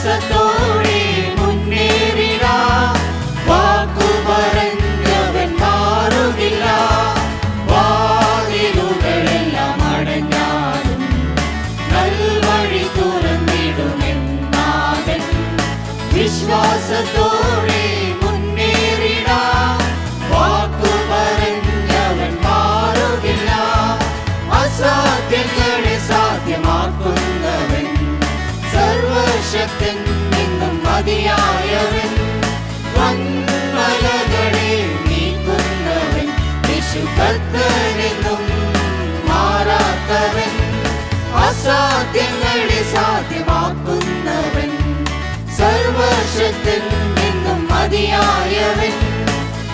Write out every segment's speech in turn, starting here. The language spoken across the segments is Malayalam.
വിശ്വാസത്തോടെ മുന്നേറിടാം. വാക്കു പറഞ്ഞവൻ മാറുകില്ല. വാതിലുകളെല്ലാം അടഞ്ഞാലും നൽവഴി തുറന്നിടുമെന്നാഥൻ. വിശ്വാസത്തോടെ മുന്നേറിടാം. വാക്കു പറഞ്ഞവൻ മാറുകില്ല. അസാധ്യങ്ങളെ സാധ്യമാക്കുന്നവൻ, സർവശക്തൻ എന്നും മതിയായവൻ. വൻമലകളെ നീക്കുന്നവൻ, യേശുകർത്തനെന്നും മാറാത്തവൻ. അസാധ്യങ്ങളെ സാധ്യമാക്കുന്നവൻ, സർവശക്തൻ എന്നും മതിയായവൻ.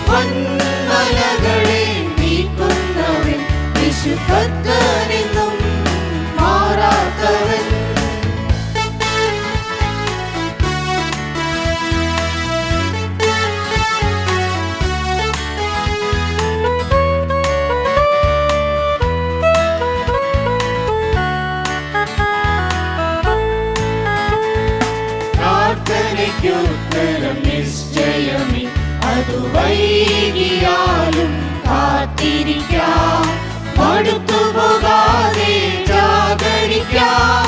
വൻമലകളെ നീക്കുന്നവൻ, യേശുകർത്തനെന്നും മാറാത്തവൻ. പ്രാർത്ഥനയ്ക്കുത്തരം നിശ്ചയമേ, അതു വൈകിയാലും കാത്തിരിക്കാം. മടുത്തുപോകാതെ ജാഗരിക്കാം.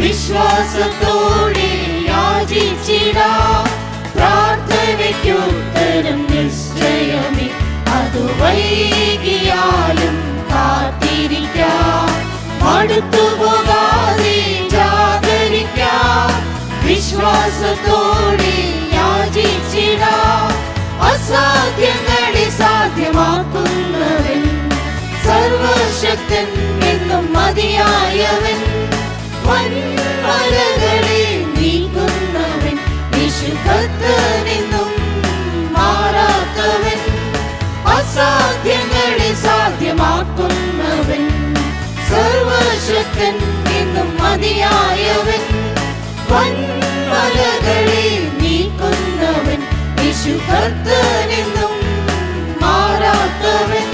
വിശ്വാസത്തോടെ യാചിച്ചിടാം. പ്രാർത്ഥനയ്ക്കുത്തരം നിശ്ചയമേ, അതു വൈകിയാലും കാത്തിരിക്കാം. മടുത്തുപോകാതെ ജാഗരിക്കാം. വിശ്വാസത്തോടെ യാചിച്ചിടാം. അസാധ്യങ്ങളെ സാധ്യമാക്കുന്നവൻ, സർവശക്തൻ എന്നും മതിയായവൻ. വൻമലകളെ നീക്കുന്നവൻ, യേശുകർത്തനെന്നും മാറാത്തവൻ. അസാധ്യങ്ങളെ സാധ്യമാക്കുന്നവൻ, സർവശക്തൻ എന്നും മതിയായവൻ. വൻമലകളെ നീക്കുന്നവൻ, യേശുകർത്തനെന്നും മാറാത്തവൻ.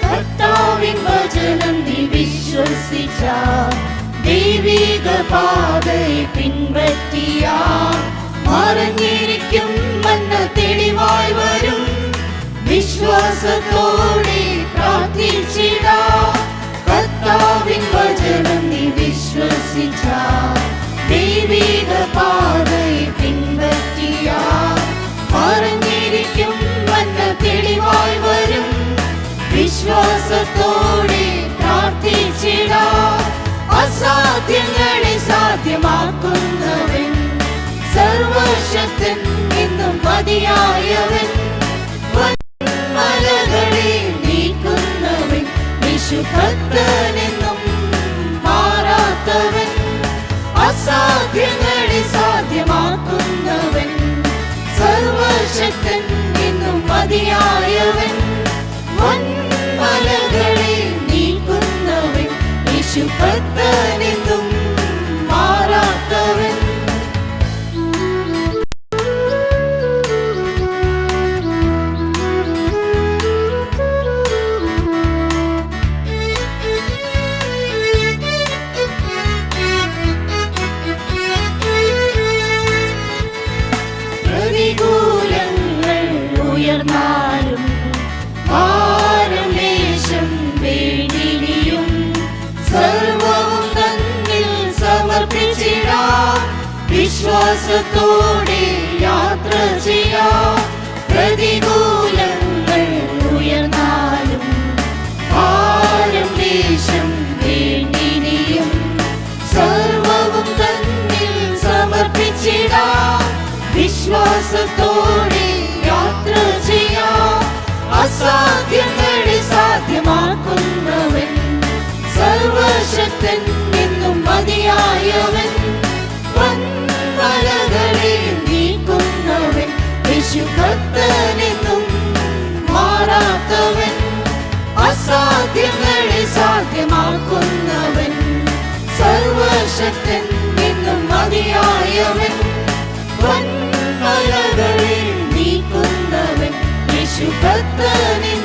കർത്താവിൻ വചനം നീ വിശ്വസിച്ചാൽ, ദൈവിക പാതയെ പിൻപറ്റിയാൽ, മറഞ്ഞിരിക്കും മന്ന തെളിവായി വരും. വിശ്വാസത്തോടെ പ്രാർത്ഥിച്ചിടാം. കർത്താവിൻ വചനം നീ വിശ്വസിച്ചാൽ, ദൈവിക പാതയെ പിൻപറ്റിയാൽ, മറഞ്ഞിരിക്കും മന്ന തെളിവായി വരും. വിശ്വാസത്തോടെ പ്രാർത്ഥിച്ചിടാം. അസാധ്യങ്ങളെ സാധ്യമാക്കുന്നവൻ, സർവശക്തൻ എന്നും മതിയായവൻ. വൻമലകളെ നീക്കുന്നവൻ, യേശുകർത്തനെന്നും മാറാത്തവൻ. അസാധ്യങ്ങളെ സാധ്യമാക്കുന്നവൻ, സർവശക്തൻ എന്നും മതിയായവൻ. വൻമലകളെ നീക്കുന്നവൻ, യേശുകർത്തനെന്നും മാറാത്തവൻ. പ്രതികൂലങ്ങൾ ഉയർന്നാലും ഭാരം ലേശം വേണ്ടിനിയും, സർവവും തന്നിൽ സമർപ്പിച്ചിടാം. വിശ്വാസത്തോടെ യാത്ര ചെയ്യാം. പ്രതികൂലങ്ങൾ ഉയർന്നാലും ഭാരം ലേശം വേണ്ടിനിയും, സർവവും തന്നിൽ സമർപ്പിച്ചിടാം. വിശ്വാസത്തോടെ യാത്ര ചെയ്യാം. അസാധ്യങ്ങളെ സാധ്യമാക്കുന്നവൻ, സർവശക്തൻ എന്നും മതിയായവൻ. വൻമലകളെ നീക്കുന്നവൻ, യേശുകർത്തനെന്നും മാറാത്തവൻ. അസാധ്യങ്ങളെ സാധ്യമാക്കുന്നവൻ, സർവശക്തൻ മതിയായവൻ വൻമലകളിൽ നീക്കുന്നവൻ യേശു കർത്താവിൻ